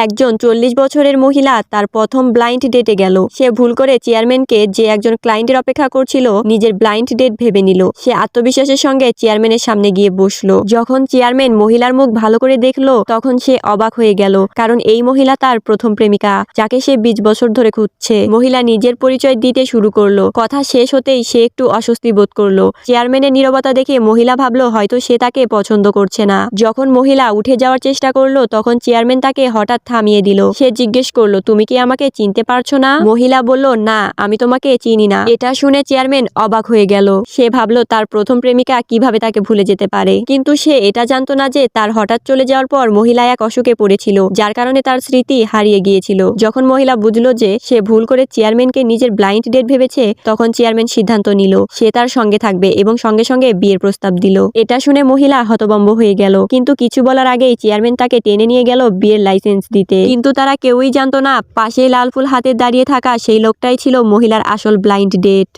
একজন 40 বছরের মহিলা তার প্রথম ব্লাইন্ড ডেটে গেল। সে ভুল করে চেয়ারম্যানকে, যে একজন ক্লায়েন্টের অপেক্ষা করছিল, নিজের ব্লাইন্ড ডেট ভেবে নিল। সে আত্মবিশ্বাসের সঙ্গে চেয়ারম্যানের সামনে গিয়ে বসলো। যখন চেয়ারম্যান মহিলার মুখ ভালো করে দেখলো তখন সে অবাক হয়ে গেল, কারণ এই মহিলা তার প্রথম প্রেমিকা, যাকে সে 20 বছর ধরে খুঁজছে। মহিলা নিজের পরিচয় দিতে শুরু করলো। কথা শেষ হতেই সে একটু অস্বস্তি বোধ করলো। চেয়ারম্যানের নীরবতা দেখে মহিলা ভাবলো হয়তো সে তাকে পছন্দ করছে না। যখন মহিলা উঠে যাওয়ার চেষ্টা করলো তখন চেয়ারম্যান তাকে হঠাৎ থামিয়ে দিল। সে জিজ্ঞেস করলো, তুমি কি আমাকে চিনতে পারছো না? মহিলা বলল, না, আমি তোমাকে চিনি না। এটা শুনে চেয়ারম্যান অবাক হয়ে গেল। সে ভাবলো তার প্রথম প্রেমিকা কিভাবে তাকে ভুলে যেতে পারে, কিন্তু সে এটা জানতো না যে তার হঠাৎ চলে যাওয়ার পর মহিলা এক অসুখে পড়েছিল, যার কারণে তার স্মৃতি হারিয়ে গিয়েছিল। যখন মহিলা বুঝলো যে সে ভুল করে চেয়ারম্যানকে নিজের ব্লাইন্ড ডেট ভেবেছে, তখন চেয়ারম্যান সিদ্ধান্ত নিল সে তার সঙ্গে থাকবে এবং সঙ্গে সঙ্গে বিয়ের প্রস্তাব দিল। এটা শুনে মহিলা হতভম্ব হয়ে গেল, কিন্তু কিছু বলার আগেই চেয়ারম্যান তাকে টেনে নিয়ে গেল বিয়ের লাইসেন্স দিতে। কিন্তু তারা কেউই জানতো না পাশে লাল ফুল হাতে দাঁড়িয়ে থাকা সেই লোকটাই ছিল মহিলার আসল ব্লাইন্ড ডেট।